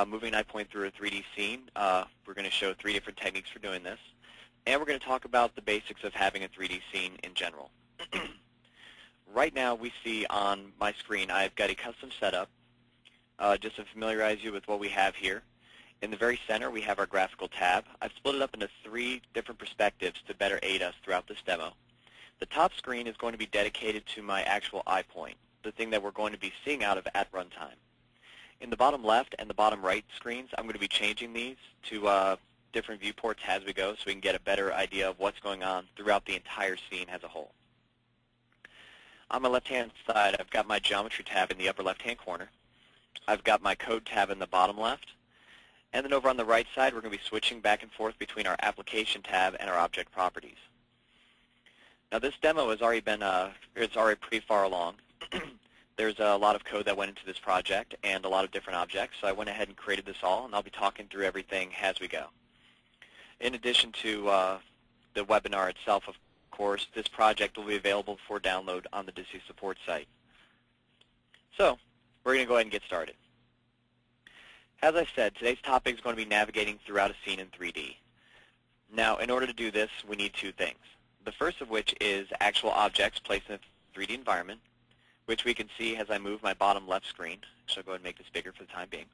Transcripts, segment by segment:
moving an eye point through a 3D scene. We're going to show 3 different techniques for doing this. And we're going to talk about the basics of having a 3D scene in general. Right now we see on my screen I've got a custom setup just to familiarize you with what we have here. In the very center we have our graphical tab. I've split it up into 3 different perspectives to better aid us throughout this demo. The top screen is going to be dedicated to my actual eye point, the thing that we're going to be seeing out of at runtime. In the bottom left and the bottom right screens, I'm going to be changing these to different viewports as we go so we can get a better idea of what's going on throughout the entire scene as a whole. On my left-hand side, I've got my geometry tab in the upper left-hand corner. I've got my code tab in the bottom left. And then over on the right side, we're going to be switching back and forth between our application tab and our object properties. Now this demo has already been, it's already pretty far along. There's a lot of code that went into this project and a lot of different objects, so I went ahead and created this all, and I'll be talking through everything as we go. In addition to the webinar itself, of course, this project will be available for download on the DISU support site. So we're going to go ahead and get started. As I said, today's topic is going to be navigating throughout a scene in 3D. Now, in order to do this, we need 2 things. The first of which is actual objects placed in a 3D environment, which we can see as I move my bottom left screen. So I'll go ahead and make this bigger for the time being.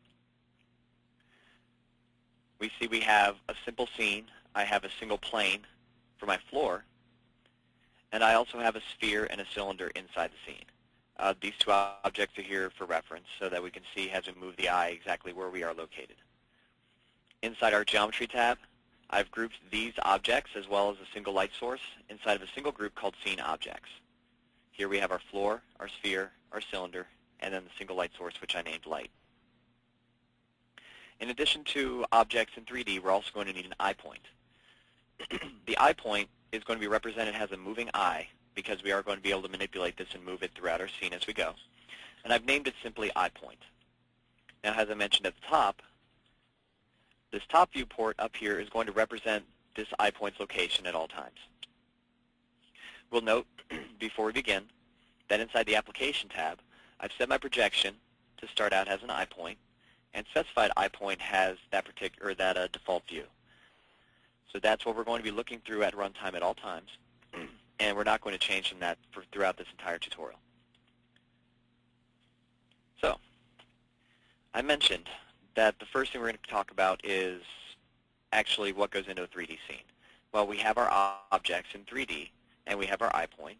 We see we have a simple scene. I have a single plane for my floor, and I also have a sphere and a cylinder inside the scene. These 2 objects are here for reference so that we can see as we move the eye exactly where we are located. Inside our geometry tab, I've grouped these objects as well as a single light source inside of a single group called Scene Objects. Here we have our floor, our sphere, our cylinder, and then the single light source, which I named Light. In addition to objects in 3D, we're also going to need an eye point. The eye point is going to be represented as a moving eye because we are going to be able to manipulate this and move it throughout our scene as we go. And I've named it simply eye point. Now, as I mentioned at the top, this top viewport up here is going to represent this eye point's location at all times. We'll note before we begin that inside the application tab, I've set my projection to start out as an eye point, and specified eye point has that particular default view. So that's what we're going to be looking through at runtime at all times, and we're not going to change from that throughout this entire tutorial. So I mentioned that the first thing we're going to talk about is actually what goes into a 3D scene. Well, we have our objects in 3D, and we have our eye point.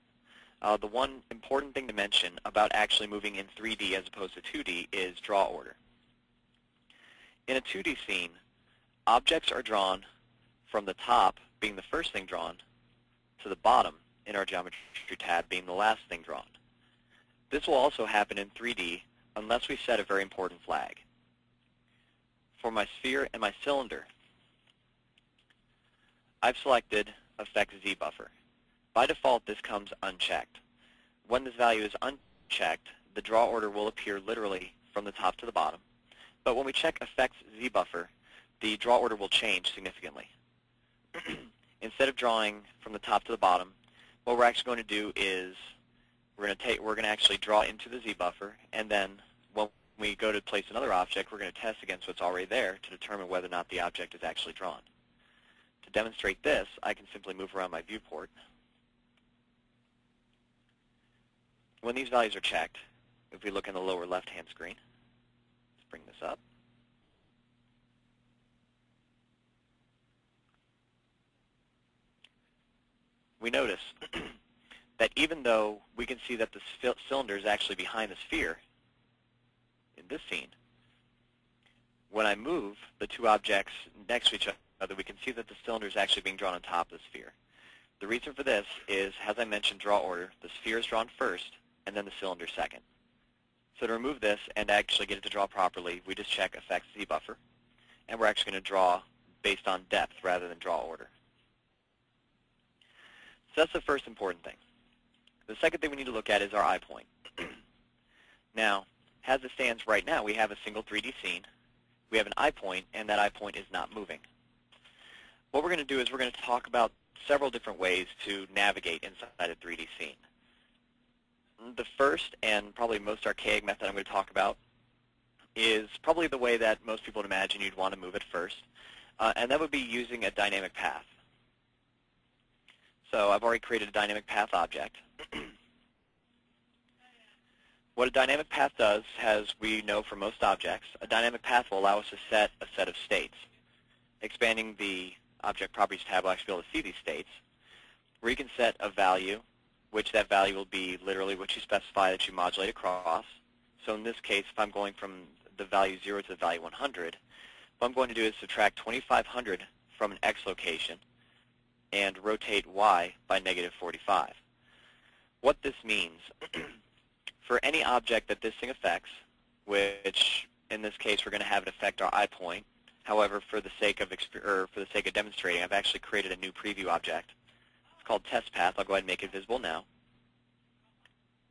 The one important thing to mention about actually moving in 3D as opposed to 2D is draw order. In a 2D scene, objects are drawn from the top being the first thing drawn to the bottom in our geometry tab being the last thing drawn. This will also happen in 3D unless we set a very important flag. For my sphere and my cylinder, I've selected Effect Z Buffer. By default, this comes unchecked. When this value is unchecked, the draw order will appear literally from the top to the bottom. But when we check Effect Z Buffer, the draw order will change significantly. Instead of drawing from the top to the bottom, what we're actually going to do is we're going to actually draw into the Z buffer, and then when we go to place another object, we're going to test against what's already there to determine whether or not the object is actually drawn. To demonstrate this, I can simply move around my viewport. When these values are checked, if we look in the lower left-hand screen, let's bring this up. We notice that even though we can see that the cylinder is actually behind the sphere in this scene, when I move the 2 objects next to each other, we can see that the cylinder is actually being drawn on top of the sphere. The reason for this is, as I mentioned, draw order. The sphere is drawn first, and then the cylinder second. So to remove this and actually get it to draw properly, we just check Effect Z Buffer, and we're actually going to draw based on depth rather than draw order. So that's the first important thing. The second thing we need to look at is our eye point. Now, as it stands right now, we have a single 3D scene. We have an eye point, and that eye point is not moving. What we're going to do is we're going to talk about several different ways to navigate inside a 3D scene. The first and probably most archaic method I'm going to talk about is probably the way that most people would imagine you'd want to move it first, and that would be using a dynamic path. So I've already created a dynamic path object. What a dynamic path does, as we know from most objects, a dynamic path will allow us to set a set of states. Expanding the Object Properties tab will actually be able to see these states, where you can set a value, which that value will be literally what you specify that you modulate across. So in this case, if I'm going from the value 0 to the value 100, what I'm going to do is subtract 2500 from an x location and rotate y by negative 45. What this means, for any object that this thing affects, which in this case we're going to have it affect our eye point. However, for the sake of demonstrating, I've actually created a new preview object. It's called test path. I'll go ahead and make it visible now.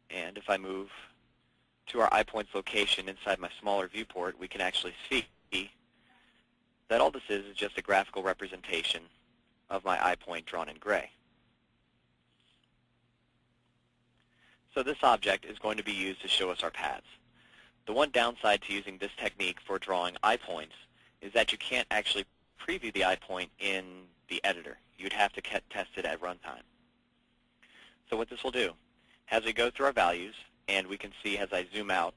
And if I move to our eye point's location inside my smaller viewport, we can actually see that all this is just a graphical representation of my eye point drawn in gray. So this object is going to be used to show us our paths. The one downside to using this technique for drawing eye points is that you can't actually preview the eye point in the editor. You'd have to test it at runtime. So what this will do, as we go through our values, and we can see as I zoom out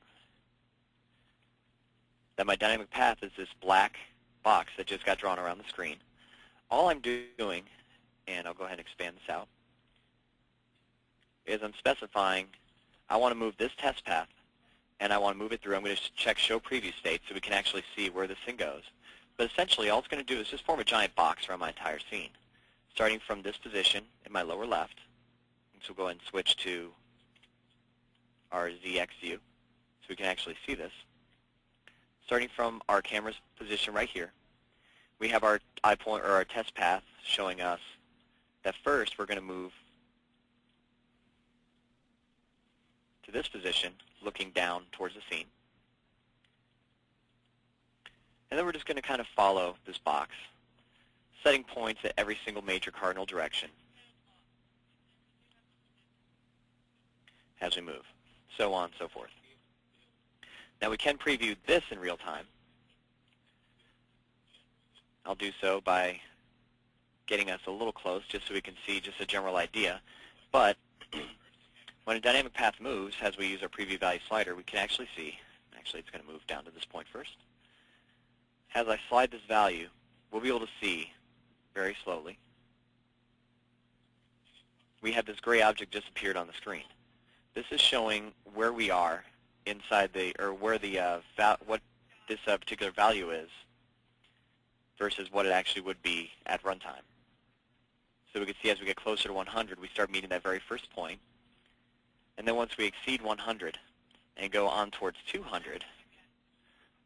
that my dynamic path is this black box that just got drawn around the screen. All I'm doing, and I'll go ahead and expand this out, is I'm specifying I want to move this test path, and I want to move it through. I'm going to check Show Preview State so we can actually see where this thing goes. But essentially, all it's going to do is just form a giant box around my entire scene, starting from this position in my lower left. So we'll go ahead and switch to our ZX view so we can actually see this. Starting from our camera's position right here, we have our eye point, or our test path, showing us that first we're going to move to this position, looking down towards the scene. And then we're just going to kind of follow this box, setting points at every single major cardinal direction as we move, so on and so forth. Now we can preview this in real time. I'll do so by getting us a little close just so we can see just a general idea. But when a dynamic path moves, as we use our preview value slider, we can actually see, actually it's going to move down to this point first. As I slide this value, we'll be able to see very slowly we have this gray object just appeared on the screen. This is showing where we are inside the, or where the what this particular value is versus what it actually would be at runtime. So we can see as we get closer to 100, we start meeting that very first point. And then once we exceed 100 and go on towards 200,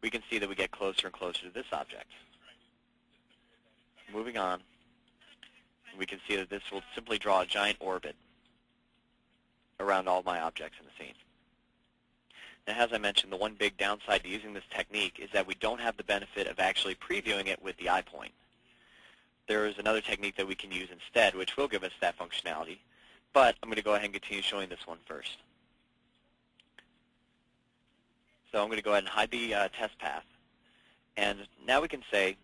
we can see that we get closer and closer to this object. Moving on, we can see that this will simply draw a giant orbit around all my objects in the scene. Now, as I mentioned, the one big downside to using this technique is that we don't have the benefit of actually previewing it with the eye point. There is another technique that we can use instead, which will give us that functionality, but I'm going to go ahead and continue showing this one first. So I'm going to go ahead and hide the test path. And now we can say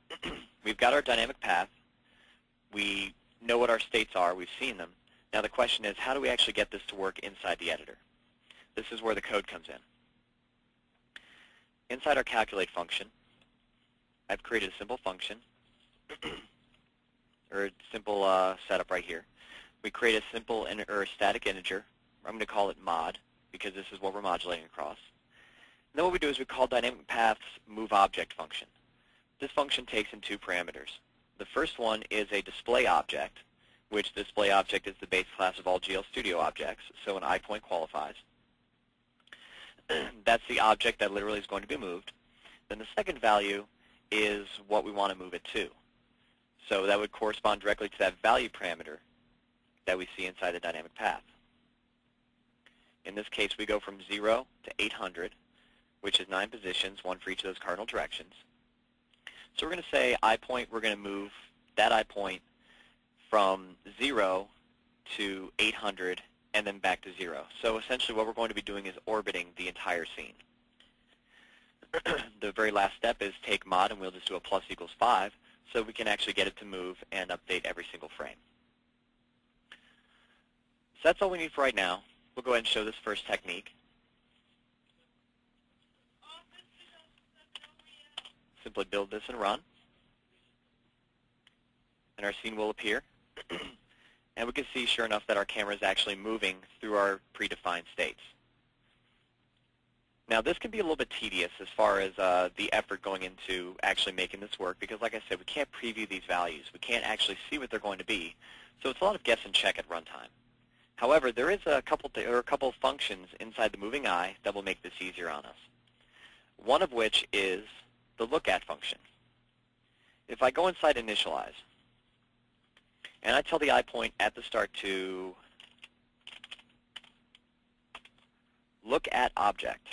we've got our dynamic path. We know what our states are. We've seen them. Now the question is, how do we actually get this to work inside the editor? This is where the code comes in. Inside our calculate function, I've created a simple function, or a simple setup right here. We create a simple or a static integer. I'm going to call it mod, because this is what we're modulating across. And then what we do is we call dynamic paths move object function. This function takes in two parameters. The first one is a display object, which display object is the base class of all GL Studio objects, so an eye point qualifies. That's the object that literally is going to be moved. Then the second value is what we want to move it to. So that would correspond directly to that value parameter that we see inside the dynamic path. In this case, we go from 0 to 800, which is 9 positions, one for each of those cardinal directions. So we're going to say eye point, we're going to move that eye point from 0 to 800 and then back to 0. So essentially what we're going to be doing is orbiting the entire scene. the very last step is take mod, and we'll just do a plus equals 5, so we can actually get it to move and update every single frame. So that's all we need for right now. We'll go ahead and show this first technique. Simply build this and run, and our scene will appear. And we can see, sure enough, that our camera is actually moving through our predefined states. Now, this can be a little bit tedious as far as the effort going into actually making this work, because, like I said, we can't preview these values. We can't actually see what they're going to be, so it's a lot of guess and check at runtime. However, there is a couple of functions inside the moving eye that will make this easier on us. One of which is the look at function. If I go inside initialize, and I tell the eye point at the start to look at object,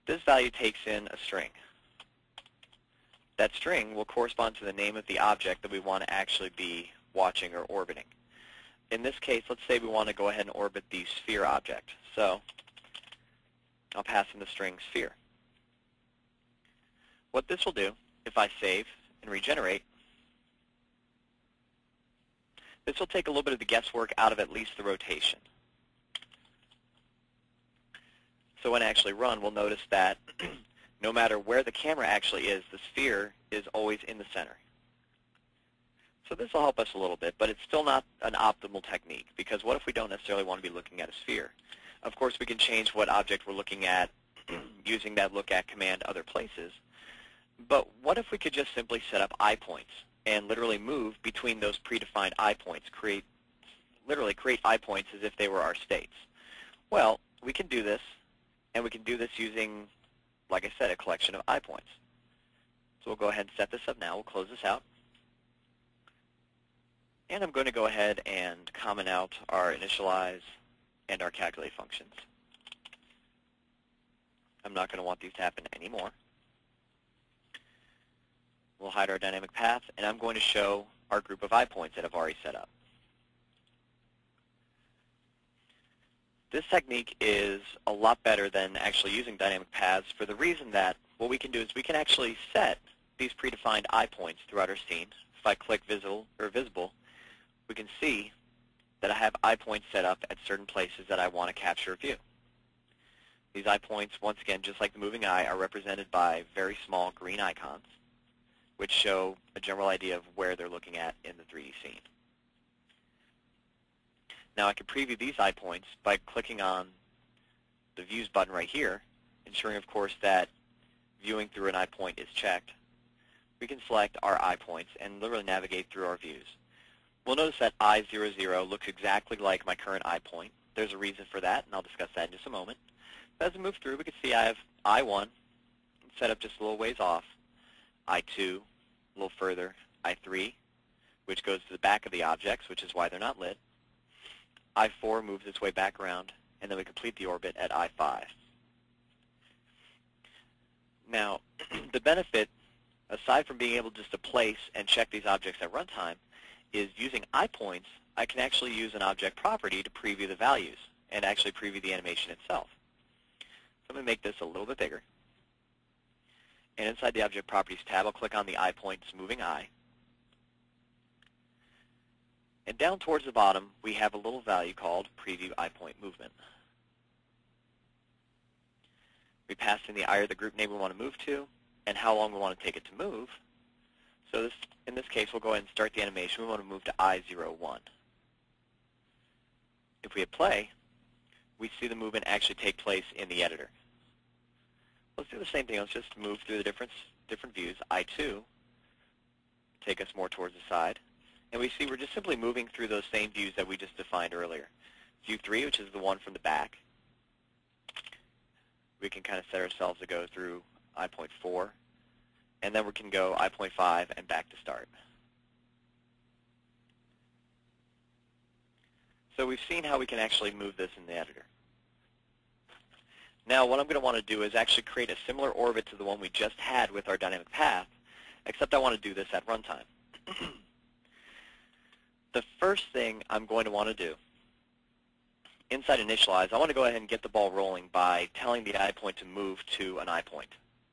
this value takes in a string. That string will correspond to the name of the object that we want to actually be watching or orbiting. In this case, let's say we want to go ahead and orbit the sphere object. So I'll pass in the string sphere. What this will do, if I save and regenerate, this will take a little bit of the guesswork out of at least the rotation. So when I actually run, we'll notice that no matter where the camera actually is, the sphere is always in the center. So this will help us a little bit, but it's still not an optimal technique, because what if we don't necessarily want to be looking at a sphere? Of course, we can change what object we're looking at using that look at command other places. But what if we could just simply set up eye points and literally move between those predefined eye points, literally create eye points as if they were our states? Well, we can do this, and we can do this using, like I said, a collection of eye points. So we'll go ahead and set this up now. We'll close this out. And I'm going to go ahead and comment out our initialize and our calculate functions. I'm not going to want these to happen anymore. We'll hide our dynamic path, and I'm going to show our group of eye points that I've already set up. This technique is a lot better than actually using dynamic paths, for the reason that what we can do is we can actually set these predefined eye points throughout our scene. If I click visible, we can see that I have eye points set up at certain places that I want to capture a view. These eye points, once again, just like the moving eye, are represented by very small green icons, which show a general idea of where they're looking at in the 3D scene. Now I can preview these eye points by clicking on the Views button right here, ensuring, of course, that viewing through an eye point is checked. We can select our eye points and literally navigate through our views. We'll notice that I00 looks exactly like my current eye point. There's a reason for that, and I'll discuss that in just a moment. But as we move through, we can see I have I1 set up just a little ways off, I2 a little further, I3, which goes to the back of the objects, which is why they're not lit. I4 moves its way back around, and then we complete the orbit at I5. Now, the benefit, aside from being able just to place and check these objects at runtime, is using eye points, I can actually use an object property to preview the values and actually preview the animation itself. So I'm going to make this a little bit bigger. And inside the Object Properties tab, I'll click on the eye point's moving eye. And down towards the bottom, we have a little value called Preview Eye Point Movement. We pass in the eye or the group name we want to move to, and how long we want to take it to move. So in this case, we'll go ahead and start the animation. We want to move to I01. If we hit play, we see the movement actually take place in the editor. Let's do the same thing. Let's just move through the different views. I2, take us more towards the side. And we see we're just simply moving through those same views that we just defined earlier. View 3, which is the one from the back. We can kind of set ourselves to go through I.4. And then we can go I.5 and back to start. So we've seen how we can actually move this in the editor. Now what I'm going to want to do is actually create a similar orbit to the one we just had with our dynamic path, except I want to do this at runtime. The first thing I'm going to want to do inside initialize, I want to go ahead and get the ball rolling by telling the eye point to move to an eye point,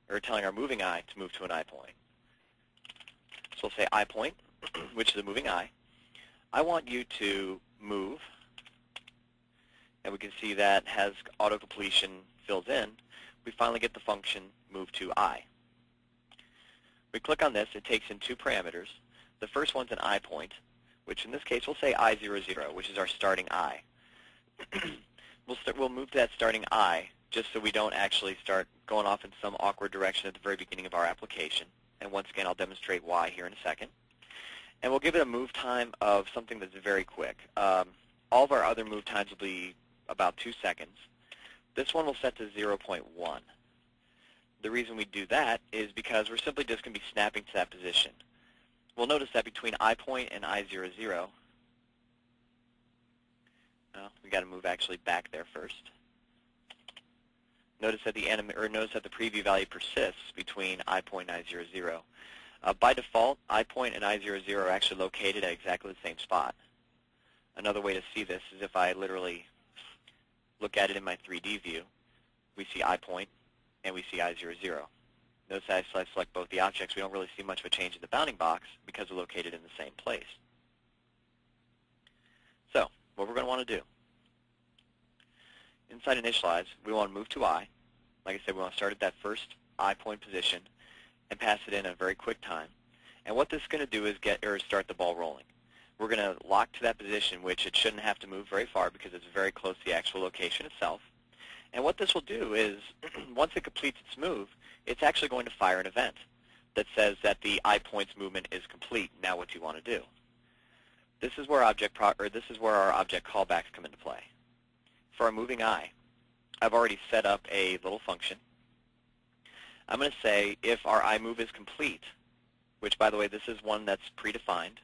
or telling our moving eye to move to an eye point. So we'll say eye point, which is a moving eye. I want you to move, and we can see that has auto-completion fills in. We finally get the function move to eye. We click on this, it takes in two parameters. The first one's an eye point, which in this case we'll say I00, which is our starting eye. We'll move to that starting eye just so we don't actually start going off in some awkward direction at the very beginning of our application. And once again, I'll demonstrate why here in a second. And we'll give it a move time of something that's very quick. All of our other move times will be about 2 seconds. This one we'll set to 0.1. The reason we do that is because we're simply just going to be snapping to that position. We'll notice that between eye point and I00, we got to move actually back there first. Notice that the preview value persists between eye point and I00. By default, eye point and I00 are actually located at exactly the same spot. Another way to see this is if I literally look at it in my 3D view, we see eye point and we see I00. Notice that I select both the objects. We don't really see much of a change in the bounding box because they're located in the same place. So, what we're going to want to do, inside initialize, we want to move to eye. Like I said, we want to start at that first eye point position and pass it in a very quick time. And what this is going to do is start the ball rolling. We're going to lock to that position, which it shouldn't have to move very far because it's very close to the actual location itself. And what this will do is, once it completes its move, it's actually going to fire an event that says that the eye point's movement is complete. Now what do you want to do? This is where our object callbacks come into play. For our moving eye, I've already set up a little function. I'm going to say if our eye move is complete, which by the way, this is one that's predefined.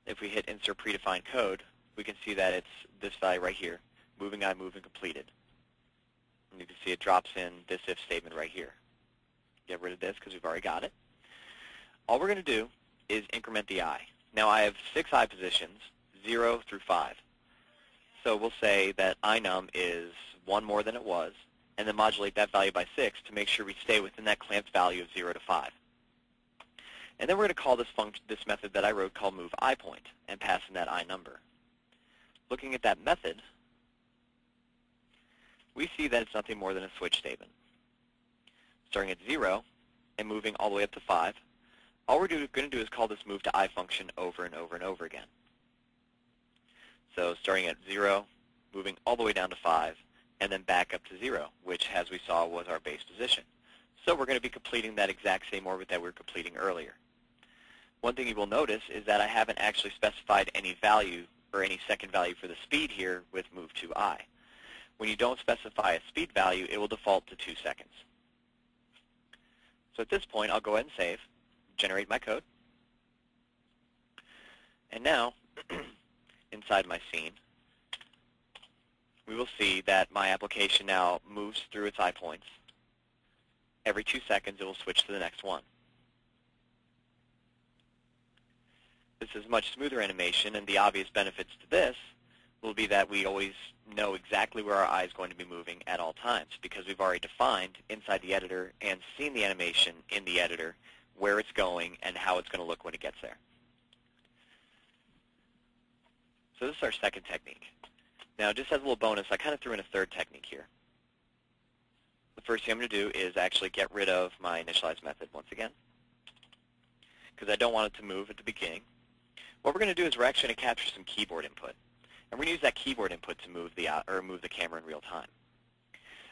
If we hit insert predefined code, we can see that it's this value right here, moving eye move and completed. And you can see it drops in this if statement right here. Get rid of this because we've already got it. All we're going to do is increment the eye. Now I have 6 eye positions, 0 through 5. So we'll say that inum is 1 more than it was, and then modulate that value by 6 to make sure we stay within that clamped value of 0 to 5. And then we're going to call this method that I wrote called move eye point and pass in that eye number. Looking at that method, we see that it's nothing more than a switch statement. Starting at 0 and moving all the way up to 5, all we're going to do is call this move to eye function over and over and over again. So starting at 0, moving all the way down to 5, and then back up to 0, which, as we saw, was our base position. So we're going to be completing that exact same orbit that we were completing earlier. One thing you will notice is that I haven't actually specified any value or any second value for the speed here with move to eye. When you don't specify a speed value, it will default to 2 seconds. So at this point, I'll go ahead and save, generate my code. And now, inside my scene, we will see that my application now moves through its eye points. Every 2 seconds, it will switch to the next one. This is a much smoother animation, and the obvious benefits to this will be that we always know exactly where our eye is going to be moving at all times because we've already defined inside the editor and seen the animation in the editor where it's going and how it's going to look when it gets there. So this is our second technique. Now, just as a little bonus, I kind of threw in a third technique here. The first thing I'm going to do is actually get rid of my initialize method once again because I don't want it to move at the beginning. What we're going to do is we're actually going to capture some keyboard input. And we're going to use that keyboard input to move the camera in real time.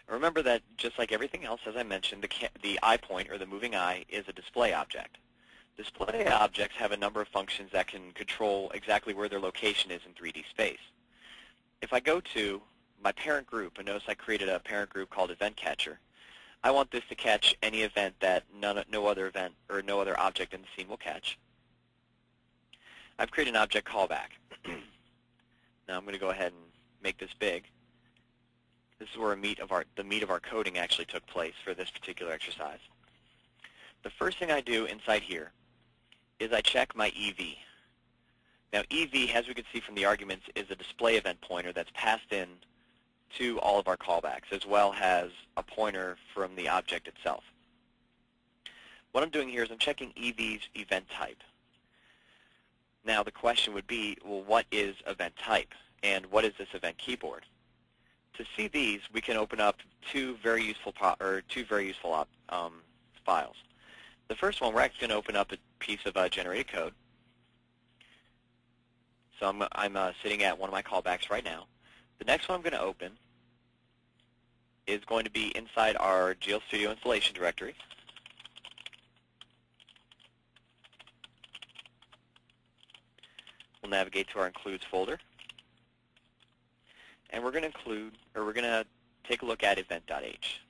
And remember that just like everything else, as I mentioned, the eye point or the moving eye is a display object. Display objects have a number of functions that can control exactly where their location is in 3D space. If I go to my parent group, and notice I created a parent group called Event Catcher, I want this to catch any event that no other event or no other object in the scene will catch. I've created an object callback. Now I'm going to go ahead and make this big. This is where the meat of our coding actually took place for this particular exercise. The first thing I do inside here is I check my EV. Now EV, as we can see from the arguments, is a display event pointer that's passed in to all of our callbacks, as well as a pointer from the object itself. What I'm doing here is I'm checking EV's event type. Now the question would be, well, what is event type, and what is this event keyboard? To see these, we can open up two very useful files. The first one, we're actually going to open up a piece of generated code. So I'm sitting at one of my callbacks right now. The next one I'm going to open is going to be inside our GeoStudio installation directory. We'll navigate to our includes folder, and we're going to take a look at event.h.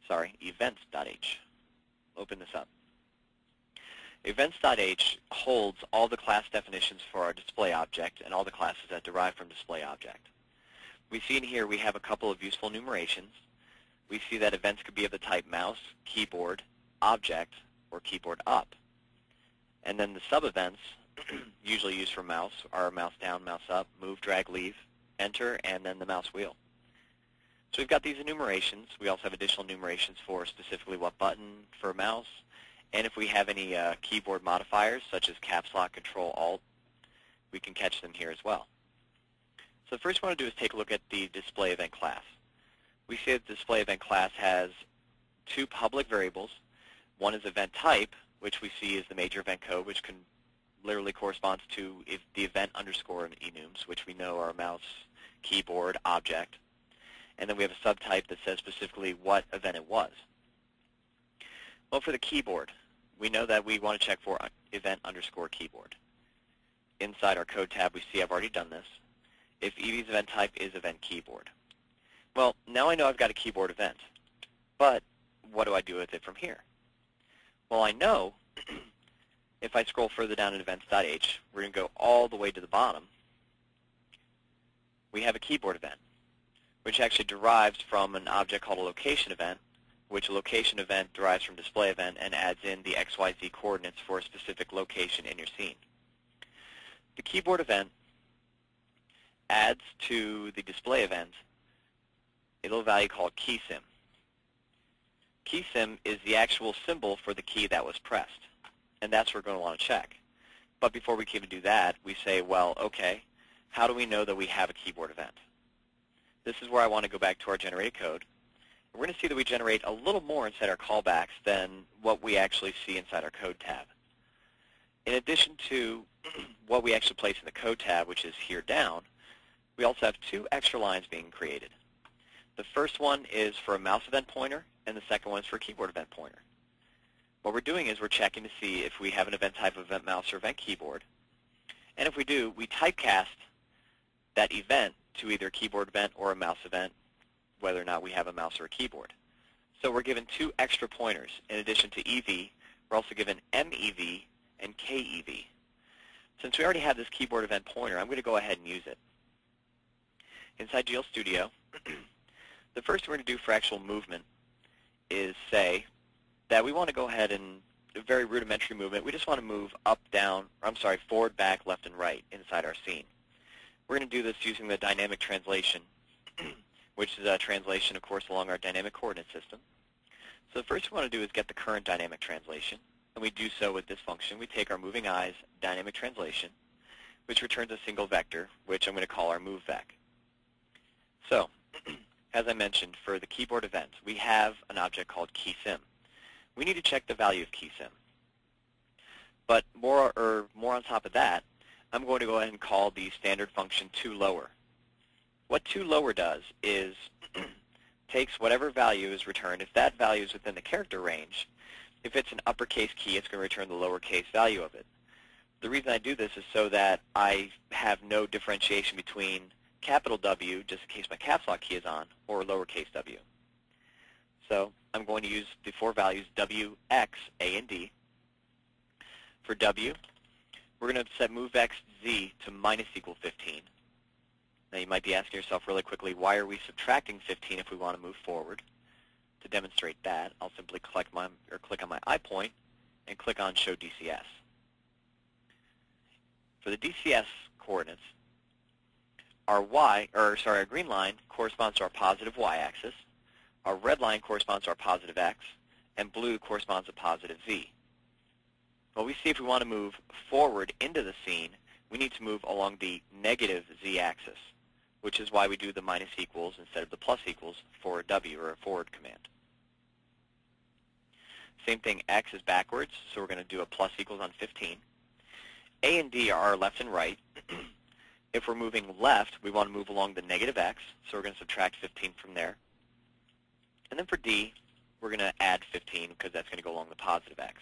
Sorry, events.h. Open this up. Events.h holds all the class definitions for our display object and all the classes that derive from display object. We see in here we have a couple of useful enumerations. We see that events could be of the type mouse, keyboard, object, or keyboard up. And then the sub-events, usually used for mouse, are mouse down, mouse up, move, drag, leave, enter, and then the mouse wheel. So we've got these enumerations. We also have additional enumerations for specifically what button for mouse, and if we have any keyboard modifiers, such as caps lock, control, alt, we can catch them here as well. So the first one I want to do is take a look at the display event class. We see that the display event class has two public variables. One is event type, which we see is the major event code, which can literally corresponds to the event underscore enums, which we know are mouse, keyboard, object. And then we have a subtype that says specifically what event it was. Well, for the keyboard, we know that we want to check for event underscore keyboard. Inside our code tab, we see I've already done this. If EV's event type is event keyboard. Well, now I know I've got a keyboard event, but what do I do with it from here? Well, I know if I scroll further down in events.h, we're going to go all the way to the bottom. We have a keyboard event, which actually derives from an object called a location event, which a location event derives from display event and adds in the XYZ coordinates for a specific location in your scene. The keyboard event adds to the display event a little value called keySym. KeySym is the actual symbol for the key that was pressed, and that's what we're going to want to check. But before we can even do that, we say, well, okay, how do we know that we have a keyboard event? This is where I want to go back to our generated code. We're going to see that we generate a little more inside our callbacks than what we actually see inside our code tab. In addition to what we actually place in the code tab, which is here down, we also have two extra lines being created. The first one is for a mouse event pointer, and the second one is for a keyboard event pointer. What we're doing is we're checking to see if we have an event type of event mouse or event keyboard. And if we do, we typecast that event to either a keyboard event or a mouse event, whether or not we have a mouse or a keyboard. So we're given two extra pointers. In addition to EV, we're also given MEV and KEV. Since we already have this keyboard event pointer, I'm going to go ahead and use it. Inside GeoStudio, the first thing we're going to do for actual movement is say that we want to go ahead and, a very rudimentary movement, we just want to move up, down, forward, back, left, and right inside our scene. We're going to do this using the dynamic translation, which is a translation, of course, along our dynamic coordinate system. So the first thing we want to do is get the current dynamic translation, and we do so with this function. We take our moving eyes dynamic translation, which returns a single vector, which I'm going to call our movevec. So, as I mentioned, for the keyboard event, we have an object called keySym. We need to check the value of keySym. But more on top of that, I'm going to go ahead and call the standard function toLower. What toLower does is takes whatever value is returned. If that value is within the character range, if it's an uppercase key, it's going to return the lowercase value of it. The reason I do this is so that I have no differentiation between capital W, just in case my caps lock key is on, or lowercase w. So I'm going to use the four values W, X, A, and D. For W, we're going to set MoveX Z to -15. Now you might be asking yourself really quickly, why are we subtracting 15 if we want to move forward? To demonstrate that, I'll simply click on my eye point and click on Show DCS. For the DCS coordinates. Our green line corresponds to our positive y-axis. Our red line corresponds to our positive x, and blue corresponds to positive z. Well, we see if we want to move forward into the scene, we need to move along the negative z-axis, which is why we do the minus equals instead of the plus equals for W, or a forward command. Same thing, x is backwards, so we're going to do a plus equals on 15. A and D are our left and right. If we're moving left, we want to move along the negative x, so we're going to subtract 15 from there. And then for D, we're going to add 15 because that's going to go along the positive x.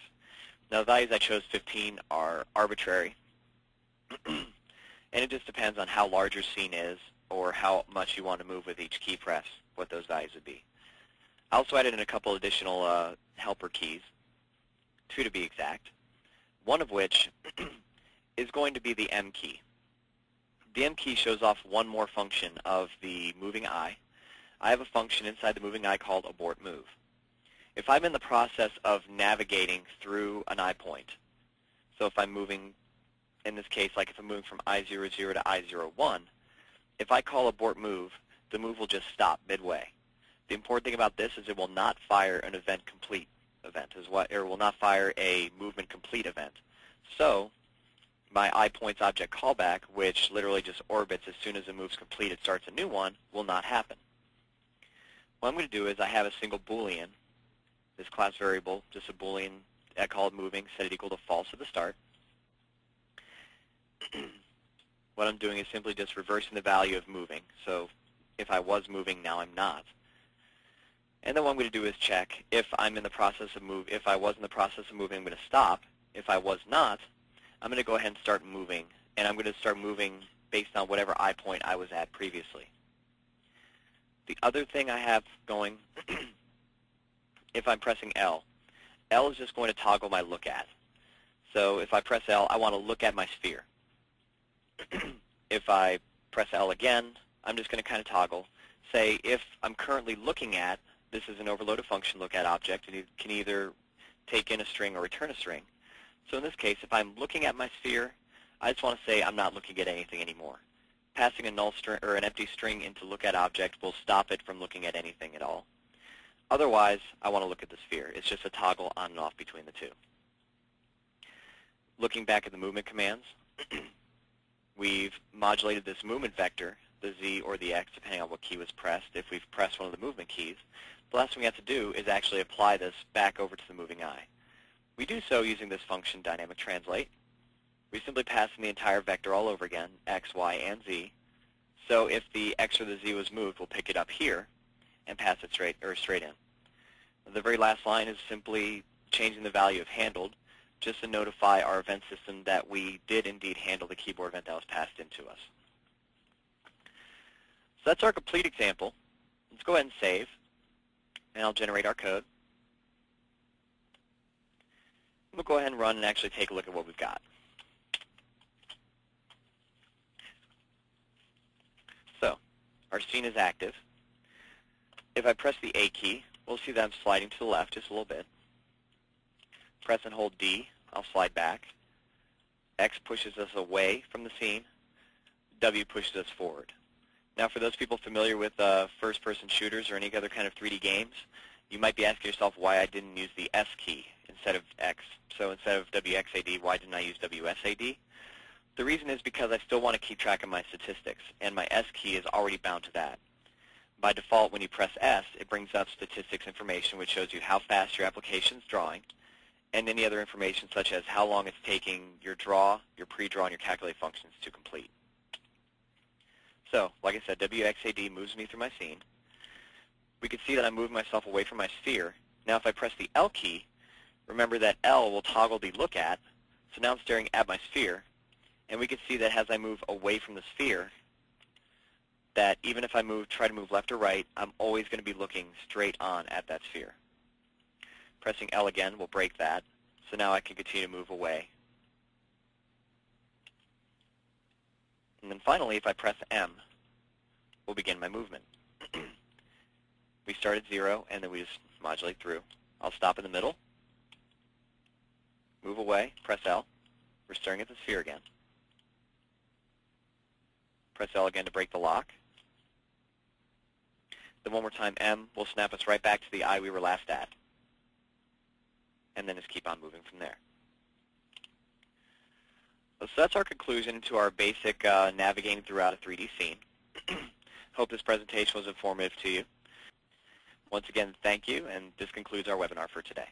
Now the values I chose 15 are arbitrary, and it just depends on how large your scene is or how much you want to move with each key press, what those values would be. I also added in a couple additional helper keys, 2 to be exact, one of which is going to be the M key. The M key shows off one more function of the moving eye. I have a function inside the moving eye called abort move. If I'm in the process of navigating through an eye point, so if I'm moving, in this case, like if I'm moving from I00 to I01, if I call abort move, the move will just stop midway. The important thing about this is it will not fire an event complete event, or will not fire a movement complete event. So my iPoints object callback, which literally just orbits as soon as the move's complete, it starts a new one, will not happen. What I'm going to do is I have a single Boolean, this class variable, just a Boolean, I call it moving, set it equal to false at the start. What I'm doing is simply just reversing the value of moving. So if I was moving, now I'm not. And then what I'm going to do is check if I'm in the process of if I was in the process of moving, I'm going to stop. If I was not, I'm going to go ahead and start moving, and I'm going to start moving based on whatever eye point I was at previously. The other thing I have going, if I'm pressing L, L is just going to toggle my look at. So if I press L, I want to look at my sphere. If I press L again, I'm just going to kind of toggle. Say if I'm currently looking at, this is an overloaded function look at object, and it can either take in a string or return a string. So in this case, if I'm looking at my sphere, I just want to say I'm not looking at anything anymore. Passing a null string or an empty string into look at object will stop it from looking at anything at all. Otherwise, I want to look at the sphere. It's just a toggle on and off between the two. Looking back at the movement commands, we've modulated this movement vector, the Z or the X, depending on what key was pressed. If we've pressed one of the movement keys, the last thing we have to do is actually apply this back over to the moving eye. We do so using this function, dynamic translate. We simply pass in the entire vector all over again, X, Y, and Z. So if the X or the Z was moved, we'll pick it up here and pass it straight in. The very last line is simply changing the value of handled, just to notify our event system that we did indeed handle the keyboard event that was passed into us. So that's our complete example. Let's go ahead and save, and I'll generate our code. We'll go ahead and run and actually take a look at what we've got. So our scene is active. If I press the A key, we'll see that I'm sliding to the left just a little bit. Press and hold D, I'll slide back. X pushes us away from the scene. W pushes us forward. Now for those people familiar with first-person shooters or any other kind of 3D games, you might be asking yourself why I didn't use the S key instead of X. So instead of WXAD, why didn't I use WSAD? The reason is because I still want to keep track of my statistics, and my S key is already bound to that. By default, when you press S, it brings up statistics information, which shows you how fast your application is drawing, and any other information such as how long it's taking your draw, your pre-draw, and your calculate functions to complete. So, like I said, WXAD moves me through my scene. We can see that I'm moving myself away from my sphere. Now if I press the L key, remember that L will toggle the look at, so now I'm staring at my sphere, and we can see that as I move away from the sphere, that even if I try to move left or right, I'm always going to be looking straight on at that sphere. Pressing L again will break that, so now I can continue to move away. And then finally, if I press M, we'll begin my movement. We start at 0, and then we just modulate through. I'll stop in the middle, move away, press L. We're staring at the sphere again. Press L again to break the lock. Then one more time, M will snap us right back to the eye we were last at. And then just keep on moving from there. So that's our conclusion to our basic navigating throughout a 3D scene. Hope this presentation was informative to you. Once again, thank you, and this concludes our webinar for today.